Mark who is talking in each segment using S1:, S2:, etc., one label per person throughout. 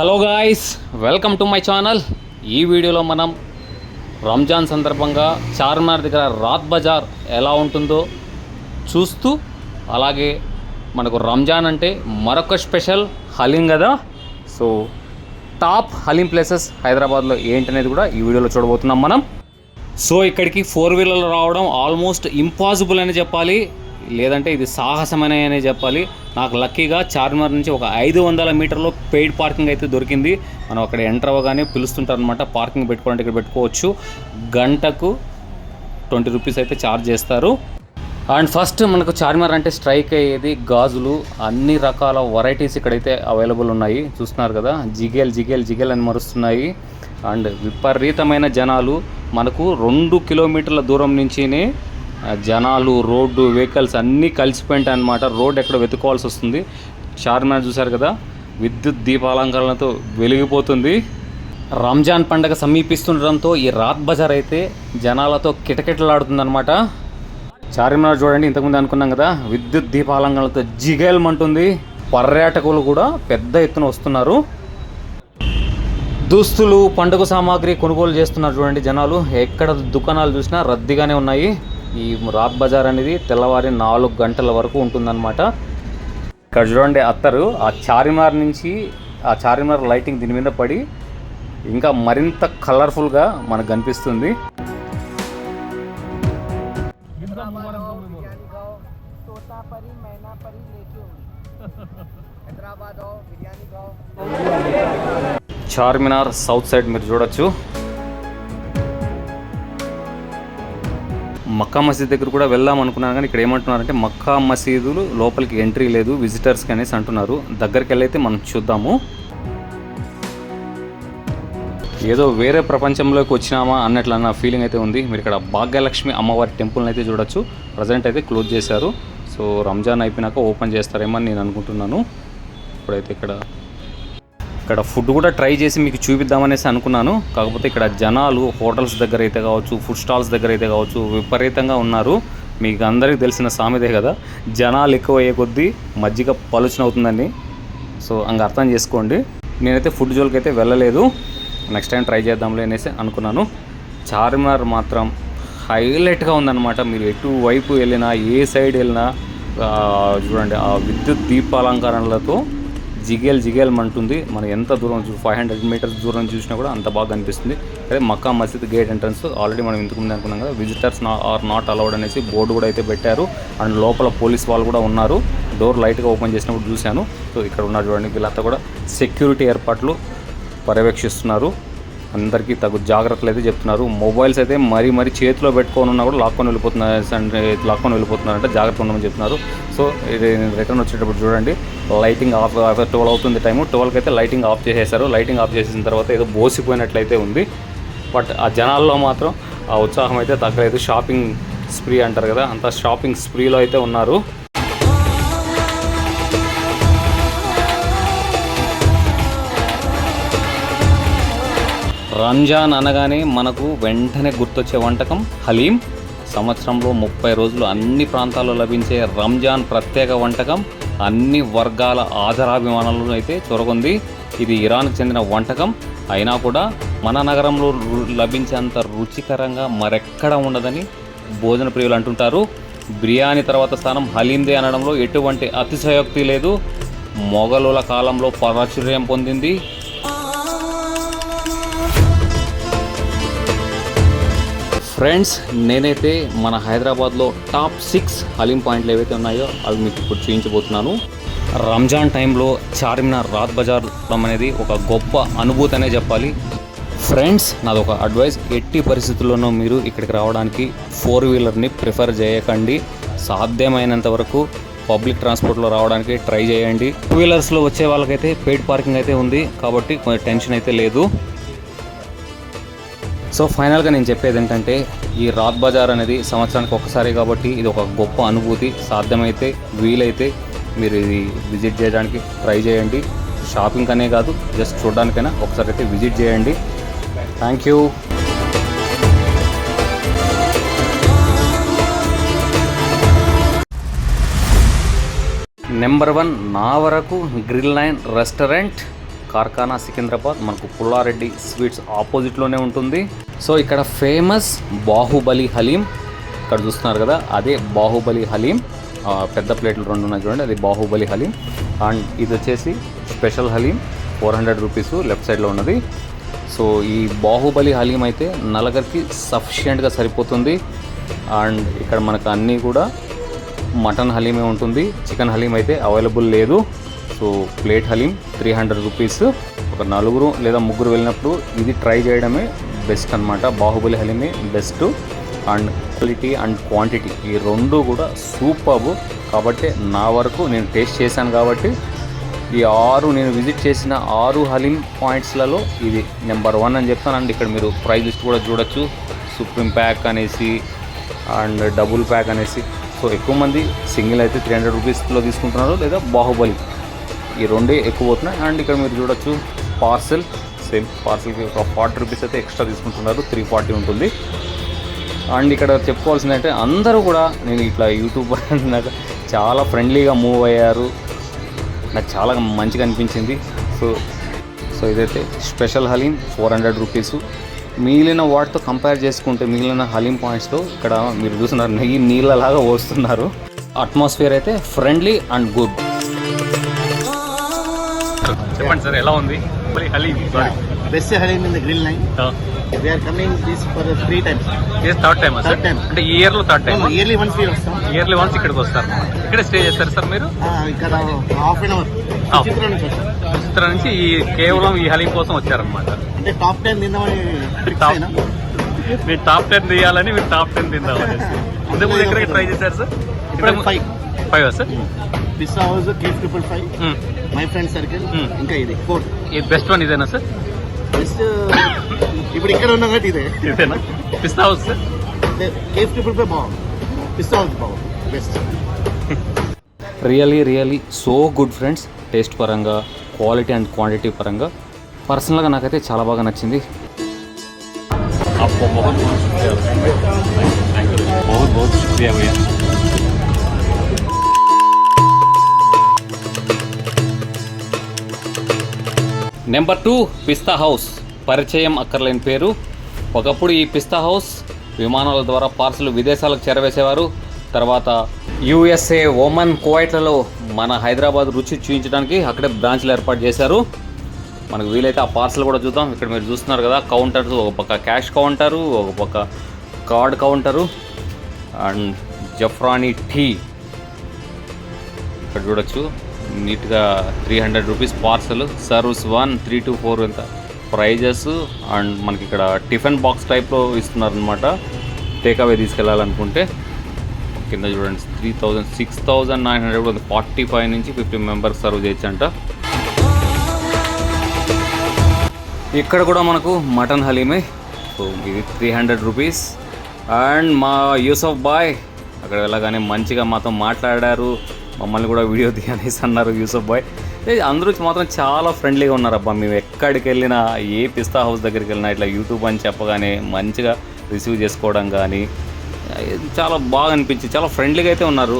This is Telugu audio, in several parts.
S1: Hello guys, welcome to my channel. ఈ వీడియోలో మనం రంజాన్ సందర్భంగా చార్మినార్ దగ్గర రాత్ బజార్ ఎలా ఉంటుందో చూస్తూ, అలాగే మనకు రంజాన్ అంటే మరొక స్పెషల్ హలీం కదా. సో టాప్ హలీం ప్లేసెస్ హైదరాబాద్లో ఏంటనేది కూడా ఈ వీడియోలో చూడబోతున్నాం మనం. సో ఇక్కడికి 4 వీలర్లో రావడం ఆల్మోస్ట్ ఇంపాసిబుల్ అని చెప్పాలి, లేదంటే ఇది సాహసమనే చెప్పాలి. నాకు లక్కీగా చార్మినార్ నుంచి ఒక 500 మీటర్లో పెయిడ్ పార్కింగ్ అయితే దొరికింది. మనం అక్కడ ఎంటర్ అవ్వగానే పిలుస్తుంటారు అనమాట. పార్కింగ్ పెట్టుకోవాలంటే ఇక్కడ పెట్టుకోవచ్చు. గంటకు 20 రూపీస్ అయితే ఛార్జ్ చేస్తారు. అండ్ ఫస్ట్ మనకు చార్మినార్ అంటే స్ట్రైక్ అయ్యేది గాజులు. అన్ని రకాల వెరైటీస్ ఇక్కడైతే అవైలబుల్ ఉన్నాయి. చూస్తున్నారు కదా, జిగేల్ అని మరుస్తున్నాయి. అండ్ విపరీతమైన జనాలు. మనకు 2 కిలోమీటర్ల దూరం నుంచినే జనాలు, రోడ్డు, వెహికల్స్ అన్నీ కలిసిపోయింటాయి అన్నమాట. రోడ్ ఎక్కడ వెతుక్కోవాల్సి వస్తుంది. చార్మినార్ చూశారు కదా, విద్యుత్ దీపాలంకరణలతో వెలిగిపోతుంది. రంజాన్ పండుగ సమీపిస్తుండడంతో ఈ రాత్ బజార్ అయితే జనాలతో కిటకిటలాడుతుందన్నమాట. చార్మినార్ చూడండి, ఇంతకుముందు అనుకున్నాం కదా, విద్యుత్ దీపాలంకరణలతో జిగేల్మంటుంది. పర్యాటకులు కూడా పెద్ద ఎత్తున వస్తున్నారు. దుస్తులు, పండుగ సామాగ్రి కొనుగోలు చేస్తున్నారు చూడండి జనాలు. ఎక్కడ దుకాణాలు చూసినా రద్దీగానే ఉన్నాయి. ఈ రాత్ బజార్ అనేది తెల్లవారి 4 గంటల వరకు ఉంటుందన్నమాట. ఇక్కడ చూడండి అత్తరు, ఆ చార్మినార్ నుంచి ఆ చార్మినార్ లైటింగ్ దీని మీద పడి ఇంకా మరింత కలర్ఫుల్గా మనకు కనిపిస్తుంది. చార్మినార్ సౌత్ సైడ్ మీరు చూడొచ్చు. మక్కా మసీద్ దగ్గర కూడా వెళ్దాం అనుకున్నాను, కానీ ఇక్కడ ఏమంటున్నారంటే మక్కా మసీదులు లోపలికి ఎంట్రీ లేదు విజిటర్స్కి అనేసి అంటున్నారు. దగ్గరికి వెళ్ళైతే మనం చూద్దాము. ఏదో వేరే ప్రపంచంలోకి వచ్చినామా అన్నట్లు అన్న ఫీలింగ్ అయితే ఉంది. మీరు ఇక్కడ భాగ్యలక్ష్మి అమ్మవారి టెంపుల్ని అయితే చూడొచ్చు. ప్రజెంట్ అయితే క్లోజ్ చేశారు. సో రంజాన్ అయిపోయినాక ఓపెన్ చేస్తారేమో అని నేను అనుకుంటున్నాను. ఇప్పుడైతే ఇక్కడ ఫుడ్ కూడా ట్రై చేసి మీకు చూపిద్దామనేసి అనుకున్నాను. కాకపోతే ఇక్కడ జనాలు హోటల్స్ దగ్గర అయితే కావచ్చు, ఫుడ్ స్టాల్స్ దగ్గర అయితే కావచ్చు విపరీతంగా ఉన్నారు. మీకు అందరికీ తెలిసిన సామెతే కదా, జనాలు ఎక్కువ అయ్యే కొద్దీ మజ్జిగ పలుచన అవుతుందని. సో అంగ అర్థం చేసుకోండి. నేనైతే ఫుడ్ జోలికి అయితే వెళ్ళలేదు, నెక్స్ట్ టైం ట్రై చేద్దాంలే అనేసి అనుకున్నాను. చార్మినార్ మాత్రం హైలైట్గా ఉందన్నమాట. మీరు ఎటువైపు వెళ్ళినా, ఏ సైడ్ వెళ్ళినా చూడండి, ఆ విద్యుత్ దీపాలంకరణలతో జిగేల్మంటుంది. మనం ఎంత దూరం 500 మీటర్స్ దూరం చూసినా కూడా అంత బాగా అనిపిస్తుంది. అదే మక్కా మసీద్ గేట్ ఎంట్రన్స్ ఆల్రెడీ మనం ఇంతకుముందు అనుకున్నాం కదా, విజిటర్స్ ఆర్ నాట్ అలౌడ్ అనేసి బోర్డు కూడా అయితే పెట్టారు. అండ్ లోపల పోలీస్ వాళ్ళు కూడా ఉన్నారు. డోర్ లైట్గా ఓపెన్ చేసినప్పుడు చూశాను. సో ఇక్కడ ఉన్నారు చూడండి, వీళ్ళంతా కూడా సెక్యూరిటీ ఏర్పాట్లు పర్యవేక్షిస్తున్నారు. అందరికీ తగు జాగ్రత్తలు అయితే చెప్తున్నారు. మొబైల్స్ అయితే మరీ చేతిలో పెట్టుకొని ఉన్నా కూడా లాక్కొని వెళ్ళిపోతున్నారంటే జాగ్రత్త ఉండమని చెప్తున్నారు. సో ఇది రిటర్న్ వచ్చేటప్పుడు చూడండి, లైటింగ్ ఆఫ్ 12 అవుతుంది టైము. 12కి అయితే లైటింగ్ ఆఫ్ చేసేసారు. లైటింగ్ ఆఫ్ చేసిన తర్వాత ఏదో బోసిపోయినట్లయితే ఉంది. బట్ ఆ జనాల్లో మాత్రం ఆ ఉత్సాహం అయితే తగ్గలేదు. షాపింగ్ స్ప్రీ అంటారు కదా, అంత షాపింగ్ స్ప్రీలో అయితే ఉన్నారు. రంజాన్ అనగానే మనకు వెంటనే గుర్తొచ్చే వంటకం హలీం. సంవత్సరంలో 30 రోజులు అన్ని ప్రాంతాల్లో లభించే రంజాన్ ప్రత్యేక వంటకం అన్ని వర్గాల ఆదరాభిమానాలను అయితే చొరగొంది. ఇది ఇరాన్కి చెందిన వంటకం అయినా కూడా మన నగరంలో లభించేంత రుచికరంగా మరెక్కడ ఉండదని భోజన ప్రియులు అంటుంటారు. బిర్యానీ తర్వాత స్థానం హలీందే అనడంలో ఎటువంటి అతిశయోక్తి లేదు. మొఘలుల కాలంలో ప్రాచుర్యం పొందింది. ఫ్రెండ్స్, నేనైతే మన హైదరాబాద్లో టాప్ 6 హలీం పాయింట్లు ఏవైతే ఉన్నాయో అవి మీకు ఇప్పుడు చూపించబోతున్నాను. రంజాన్ టైంలో చార్మినార్ రాత్ బజార్ అనేది ఒక గొప్ప అనుభూతి అనే చెప్పాలి. ఫ్రెండ్స్, నాదొక అడ్వైస్, ఎట్టి పరిస్థితుల్లోనూ మీరు ఇక్కడికి రావడానికి 4 వీలర్ని ప్రిఫర్ చేయకండి. సాధ్యమైనంత వరకు పబ్లిక్ ట్రాన్స్పోర్ట్లో రావడానికి ట్రై చేయండి. 2 వీలర్స్లో వచ్చే వాళ్ళకైతే పెయిడ్ పార్కింగ్ అయితే ఉంది కాబట్టి కొంచెం టెన్షన్ అయితే లేదు. సో ఫైనల్గా నేను చెప్పేది ఏంటంటే, ఈ రాత్ బజార్ అనేది సంవత్సరానికి ఒక్కసారి కాబట్టి ఇది ఒక గొప్ప అనుభూతి. సాధ్యమైతే వీలైతే మీరు ఇది విజిట్ చేయడానికి ట్రై చేయండి. షాపింగ్ అనే కాదు, జస్ట్ చూడడానికైనా ఒకసారి అయితే విజిట్ చేయండి. Thank you. నెంబర్ 1 నా వరకు గ్రిల్ 9 రెస్టారెంట్. కార్ఖానా సికింద్రాబాద్, మనకు పుల్లారెడ్డి స్వీట్స్ ఆపోజిట్లోనే ఉంటుంది. సో ఇక్కడ ఫేమస్ బాహుబలి హలీం ఇక్కడ చూస్తున్నారు కదా, అదే బాహుబలి హలీం. పెద్ద ప్లేట్లు 2 ఉన్నాయి చూడండి, అది బాహుబలి హలీం. అండ్ ఇది వచ్చేసి స్పెషల్ హలీం 400 రూపీస్ లెఫ్ట్ సైడ్లో ఉన్నది. సో ఈ బాహుబలి హలీం అయితే నలుగురికి సఫిషియెంట్గా సరిపోతుంది. అండ్ ఇక్కడ మనకు అన్నీ కూడా మటన్ హలీమే ఉంటుంది, చికెన్ హలీం అయితే అవైలబుల్ లేదు. So plate haleem 300 rupees. ఒక 4 లేదా 3 వెళ్ళినప్పుడు ఇది ట్రై చేయడమే బెస్ట్ అనమాట. బాహుబలి హలీమే best. And quality and quantity ఈ 2 కూడా సూపర్బ్. కాబట్టి నా వరకు నేను టేస్ట్ చేశాను కాబట్టి ఈ 6 నేను విజిట్ చేసిన 6 హలీం పాయింట్స్లలో ఇది నెంబర్ 1 అని చెప్తాను. అండ్ ఇక్కడ మీరు ప్రైస్ లిస్ట్ కూడా చూడొచ్చు, సుప్రీం ప్యాక్ అనేసి అండ్ డబుల్ ప్యాక్ అనేసి. సో ఎక్కువ మంది సింగిల్ అయితే 300 రూపీస్లో తీసుకుంటున్నారు, లేదా బాహుబలి ఈ 2 ఎక్కువ పోతున్నాయి. అండ్ ఇక్కడ మీరు చూడొచ్చు పార్సెల్, సేమ్ పార్సెల్కి ఒక 40 రూపీస్ అయితే ఎక్స్ట్రా తీసుకుంటున్నారు, 340 ఉంటుంది. అండ్ ఇక్కడ చెప్పుకోవాల్సిందంటే అందరూ కూడా నేను ఇట్లా యూట్యూబ్ నాకు చాలా ఫ్రెండ్లీగా మూవ్ అయ్యారు, నాకు చాలా మంచిగా అనిపించింది. సో ఇదైతే స్పెషల్ హలీం 400 రూపీసు. మిగిలిన వాటితో కంపేర్ చేసుకుంటే మిగిలిన హలీం పాయింట్స్లో ఇక్కడ మీరు చూస్తున్నారు నెయ్యి నీళ్ళలాగా పోస్తున్నారు. అట్మాస్ఫియర్ అయితే ఫ్రెండ్లీ అండ్ గుడ్. చెప్పండి సార్, ఎలా ఉంది haleem?
S2: Best haleem in the grill line. We are coming this for 3 times.
S1: Yes, third time. అంటే ఈ ఇయర్ లో థర్డ్ టైం.
S2: ఇయర్లీ వన్స్ మీరు వస్తాం.
S1: ఇయర్లీ వన్స్ ఇక్కడికి వస్తారు. ఇక్కడ స్టే చేస్తారు సార్ మీరు?
S2: ఇక్కడ హాఫ్ అన్ అవర్ చిత్ర
S1: నుంచి ఈ కేవలం ఈ హలీం కోసం వచ్చారనమాట.
S2: అంటే టాప్ 10 తిందామని
S1: మీరు టాప్ 10 తీయాలని, మీరు టాప్ 10 తిందామని. ఇంతకుముందు ఎక్కడికి ట్రై చేశారు సార్?
S2: ఇక్కడ 5
S1: sir.
S2: Pista house, cafe 555, my friend circle, ఇంకా ఇది 4.
S1: ఇది బెస్ట్ వన్ ఇదేనా సార్?
S2: బెస్ట్ ఇప్పుడు ఇక్కడ ఉన్న కాబట్టి
S1: ఇదేనా పిస్తా హౌస్ సార్?
S2: కేఫ్ 555 బాగుంది, పిస్తా హౌస్ బాగుంది, best.
S1: Really so good friends. Taste పరంగా, క్వాలిటీ అండ్ క్వాంటిటీ పరంగా పర్సనల్గా నాకైతే చాలా బాగా నచ్చింది. बहुत शुक्रिया भैया. నెంబర్ 2 పిస్తా హౌస్. పరిచయం అక్కర్లేని పేరు. ఒకప్పుడు ఈ పిస్తా హౌస్ విమానాల ద్వారా పార్సల్ విదేశాలకు చేరవేసేవారు. తర్వాత యూఎస్ఏ, ఒమన్, కువైట్లలో మన హైదరాబాద్ రుచి చూపించడానికి అక్కడే బ్రాంచ్లు ఏర్పాటు చేశారు. మనకు వీలైతే ఆ పార్సల్ కూడా చూద్దాం. ఇక్కడ మీరు చూస్తున్నారు కదా కౌంటర్స్, ఒక పక్క క్యాష్ కౌంటరు, ఒక పక్క card counter and Zafrani tea ఇక్కడ చూడొచ్చు. నీట్గా 300 రూపీస్ పార్సల్. సర్వ్స్ 1, 3 to 4 ఎంత ప్రైజెస్. అండ్ మనకి ఇక్కడ టిఫిన్ బాక్స్ టైప్లో ఇస్తున్నారు అనమాట, టేక్అవే తీసుకెళ్ళాలనుకుంటే. కింద చూడండి 3000, 6900, 45 నుంచి 50 మెంబర్స్ సర్వ్ చేయొచ్చు అంట. ఇక్కడ కూడా మనకు మటన్ హలీమే. సో ఇది 300 రూపీస్. అండ్ మా యూసఫ్ బాయ్ అక్కడ వెళ్ళగానే మంచిగా మాతో మాట్లాడారు, మమ్మల్ని కూడా వీడియో తీయనేసి అన్నారు యూసఫ్ బాయ్. అందరూ మాత్రం చాలా ఫ్రెండ్లీగా ఉన్నారు. అబ్బా మేము ఎక్కడికి వెళ్ళినా, ఏ పిస్తా హౌస్ దగ్గరికి వెళ్ళినా ఇట్లా యూట్యూబ్ అని చెప్పగానే మంచిగా రిసీవ్ చేసుకోవడం కానీ చాలా బాగా అనిపించింది. చాలా ఫ్రెండ్లీగా అయితే ఉన్నారు.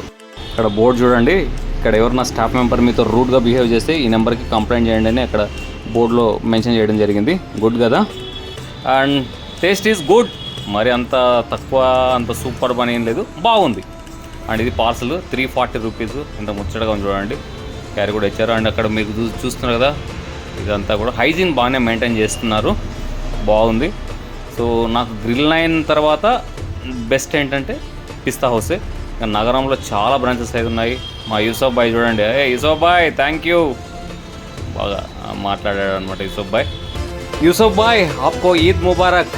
S1: ఇక్కడ బోర్డు చూడండి, ఇక్కడ ఎవరన్నా స్టాఫ్ మెంబర్ మీతో రూడ్గా బిహేవ్ చేస్తే ఈ నెంబర్కి కంప్లైంట్ చేయండి అని అక్కడ బోర్డులో మెన్షన్ చేయడం జరిగింది. గుడ్ కదా. And taste is good. మరి అంత తక్కువ, అంత సూపర్ అని ఏం లేదు, బాగుంది. అండ్ ఇది పార్సల్ 340 రూపీస్. ఇంత ముచ్చటగా ఉంది చూడండి. క్యారీ కూడా ఇచ్చారు. అండ్ అక్కడ మీకు చూస్తున్నారు కదా, ఇదంతా కూడా హైజీన్ బాగానే మెయింటైన్ చేస్తున్నారు, బాగుంది. సో నాకు గ్రిల్ లైన్ తర్వాత బెస్ట్ ఏంటంటే పిస్తా హౌసే. నగరంలో చాలా బ్రాంచెస్ అయితే ఉన్నాయి. మా యూసఫ్ బాయ్ చూడండి, యూసఫ్ బాయ్ థ్యాంక్ యూ, బాగా మాట్లాడాడు అనమాట యూసఫ్ బాయ్. యూసఫ్ బాయ్ ఆప్కో ఈద్ ముబారక్.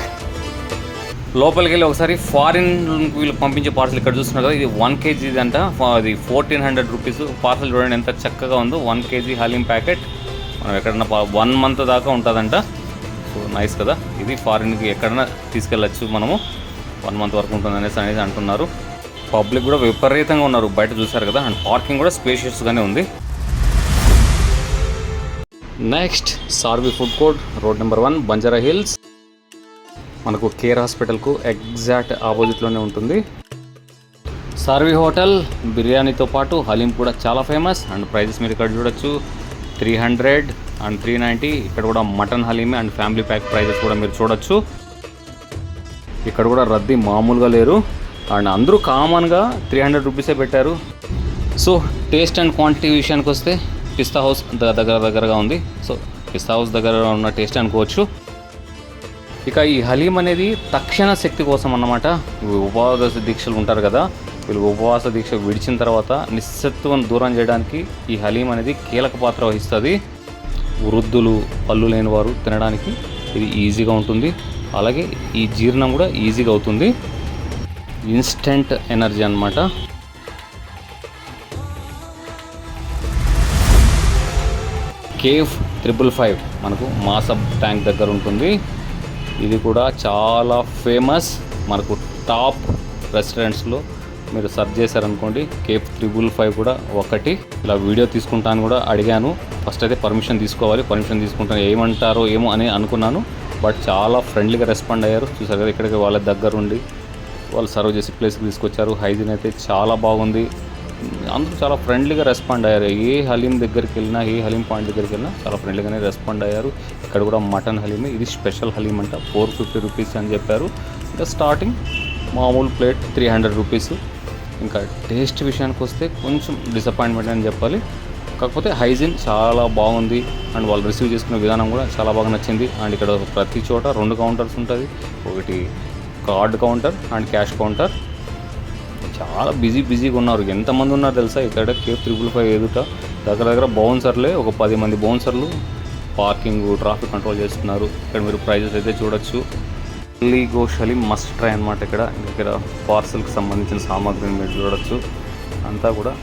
S1: లోపలికి వెళ్ళి ఒకసారి ఫారిన్ వీళ్ళు పంపించే పార్సల్ ఇక్కడ చూస్తున్నారు కదా, ఇది 1 kg అంట. అది 1400 రూపీస్. పార్సల్ చూడండి ఎంత చక్కగా ఉందో. 1 kg హలీం ప్యాకెట్. మనం ఎక్కడన్నా 1 month దాకా ఉంటుందంట. సో నైస్ కదా. ఇది ఫారిన్కి ఎక్కడన్నా తీసుకెళ్ళచ్చు మనము, 1 month వరకు ఉంటుంది అనేది అంటున్నారు. పబ్లిక్ కూడా విపరీతంగా ఉన్నారు, బయట చూసారు కదా. అండ్ పార్కింగ్ కూడా స్పేషియస్గానే ఉంది. Next Sarvi food court, road number 1, Banjara Hills. మనకు కేర్ హాస్పిటల్కు ఎగ్జాక్ట్ ఆపోజిట్లోనే ఉంటుంది. సార్వి హోటల్ బిర్యానీతో పాటు హలీం కూడా చాలా ఫేమస్. అండ్ ప్రైజెస్ మీరు ఇక్కడ చూడొచ్చు. 300 అండ్ 390. ఇక్కడ కూడా మటన్ హలీమే అండ్ ఫ్యామిలీ ప్యాక్ ప్రైజెస్ కూడా మీరు చూడొచ్చు. ఇక్కడ కూడా రద్దీ మామూలుగా లేరు అండ్ అందరూ కామన్గా 300 రూపీసే పెట్టారు. సో టేస్ట్ అండ్ క్వాంటిటీ విషయానికి వస్తే పిస్తా హౌస్ దగ్గరగా ఉంది. సో పిస్తా హౌస్ దగ్గర ఉన్న టేస్ట్ అనుకోవచ్చు. ఇక ఈ హలీం అనేది తక్షణ శక్తి కోసం అన్నమాట. ఉపవాస దీక్షలు ఉంటారు కదా, వీళ్ళు ఉపవాస దీక్ష విడిచిన తర్వాత నిస్సత్వం దూరం చేయడానికి ఈ హలీం అనేది కీలక పాత్ర వహిస్తుంది. వృద్ధులు, పళ్ళు లేని వారు తినడానికి ఇది ఈజీగా ఉంటుంది. అలాగే ఈ జీర్ణం కూడా ఈజీగా అవుతుంది. ఇన్స్టెంట్ ఎనర్జీ అన్నమాట. కేఫ్ 555 మనకు మాసబ్ ట్యాంక్ దగ్గర ఉంటుంది. ఇది కూడా చాలా ఫేమస్. మనకు టాప్ రెస్టారెంట్స్లో మీరు సర్చ్ చేశారనుకోండి, కేఫ్ 555 కూడా ఒకటి. ఇలా వీడియో తీసుకుంటాను కూడా అడిగాను. ఫస్ట్ అయితే పర్మిషన్ తీసుకోవాలి. పర్మిషన్ తీసుకుంటాను ఏమంటారో ఏమో అని అనుకున్నాను. బట్ చాలా ఫ్రెండ్లీగా రెస్పాండ్ అయ్యారు. చూసారు కదా, ఇక్కడికి వాళ్ళ దగ్గరుండి వాళ్ళు సర్వ్ చేసి ప్లేస్కి తీసుకొచ్చారు. హైజీన్ అయితే చాలా బాగుంది. అందరూ చాలా ఫ్రెండ్లీగా రెస్పాండ్ అయ్యారు. ఏ హలీం దగ్గరికి వెళ్ళినా, ఏ హలీం పాయింట్ దగ్గరికి వెళ్ళినా చాలా ఫ్రెండ్లీగానే రెస్పాండ్ అయ్యారు. ఇక్కడ కూడా మటన్ హలీమే. ఇది స్పెషల్ హలీం అంట. 450 రూపీస్ అని చెప్పారు. ఇంకా స్టార్టింగ్ మామూలు ప్లేట్ 300 రూపీస్. ఇంకా టేస్ట్ విషయానికి వస్తే కొంచెం డిసప్పాయింట్మెంట్ అని చెప్పాలి. కాకపోతే హైజీన్ చాలా బాగుంది అండ్ వాళ్ళు రిసీవ్ చేసుకునే విధానం కూడా చాలా బాగా నచ్చింది. అండ్ ఇక్కడ ప్రతి చోట 2 కౌంటర్స్ ఉంటుంది. ఒకటి card counter and cash counter. చాలా బిజీగా ఉన్నారు. ఎంతమంది ఉన్నారు తెలుసా ఇక్కడ కేఫ్ 555 ఎదుట. దగ్గర బౌన్సర్లే ఒక 10 మంది బౌన్సర్లు పార్కింగ్, ట్రాఫిక్ కంట్రోల్ చేస్తున్నారు. ఇక్కడ మీరు ప్రైజెస్ అయితే చూడొచ్చు. ఢిల్లీ గోష్ హలీం మస్ట్ ట్రై అనమాట. ఇక్కడ పార్సల్కి సంబంధించిన సామాగ్రిని మీరు చూడొచ్చు. అంతా కూడా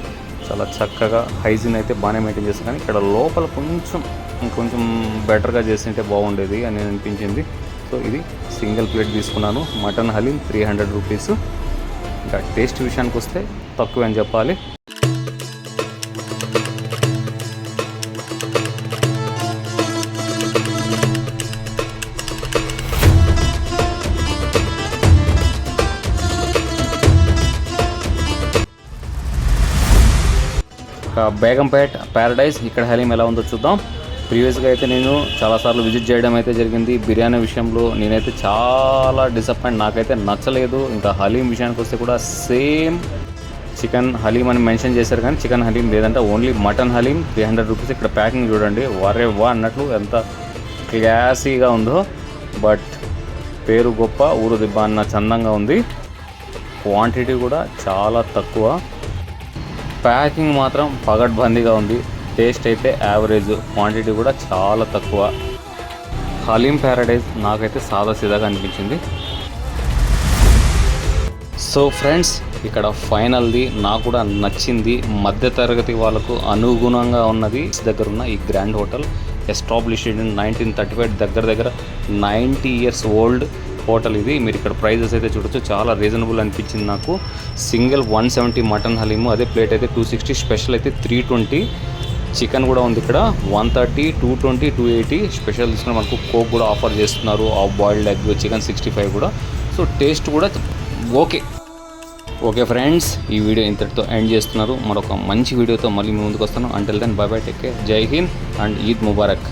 S1: చాలా చక్కగా హైజీన్ అయితే బాగానే మెయింటైన్ చేస్తారు. కానీ ఇక్కడ లోపల ఇంకొంచెం బెటర్గా చేస్తుంటే బాగుండేది అని అనిపించింది. సో ఇది సింగిల్ ప్లేట్ తీసుకున్నాను. Mutton haleem 300 rupees. ఇంకా టేస్ట్ విషయానికి వస్తే తక్కువ అని చెప్పాలి. బేగంపేట్ ప్యారడైజ్. ఇక్కడ హలీం ఎలా ఉందో చూద్దాం. ప్రీవియస్గా అయితే నేను చాలాసార్లు విజిట్ చేయడం అయితే జరిగింది. బిర్యానీ విషయంలో నేనైతే చాలా డిసప్పాయింట్, నాకైతే నచ్చలేదు. ఇంకా హలీం విషయానికి వస్తే కూడా సేమ్ చికెన్ హలీం అని మెన్షన్ చేశారు, కానీ చికెన్ హలీం లేదంటే ఓన్లీ మటన్ హలీం 300 రూపీస్. ఇక్కడ ప్యాకింగ్ చూడండి, వా అన్నట్లు ఎంత క్లాసీగా ఉందో. బట్ పేరు గొప్ప, ఊరు దిబ్బ అన్న చందంగా ఉంది. క్వాంటిటీ కూడా చాలా తక్కువ. ప్యాకింగ్ మాత్రం పగడ్బందీగా ఉంది. టేస్ట్ అయితే యావరేజ్, క్వాంటిటీ కూడా చాలా తక్కువ. హలీం ప్యారడైజ్ నాకైతే సాదాసీదాగా అనిపించింది. సో ఫ్రెండ్స్, ఇక్కడ ఫైనల్ది నాకు కూడా నచ్చింది. మధ్యతరగతి వాళ్ళకు అనుగుణంగా ఉన్నది దగ్గర ఉన్న ఈ గ్రాండ్ హోటల్. Established in 1935. దగ్గర 90 years ఓల్డ్ హోటల్ ఇది. మీరు ఇక్కడ ప్రైజెస్ అయితే చూడొచ్చు, చాలా రీజనబుల్ అనిపించింది నాకు. సింగిల్ 170 మటన్ హలీము, అదే ప్లేట్ అయితే 260, స్పెషల్ అయితే 320. చికెన్ కూడా ఉంది ఇక్కడ 130, 220, 280. స్పెషల్ తీసుకుని మనకు కోక్ కూడా ఆఫర్ చేస్తున్నారు. హాఫ్ బాయిల్డ్ ఎగ్, చికెన్ 65 కూడా. సో టేస్ట్ కూడా ఓకే ఫ్రెండ్స్, ఈ వీడియో ఇంతటితో ఎండ్ చేస్తున్నారు. మరొక మంచి వీడియోతో మళ్ళీ మీ ముందుకు వస్తాను. Until then bye bye, take care, Jai Hind and Eid Mubarak.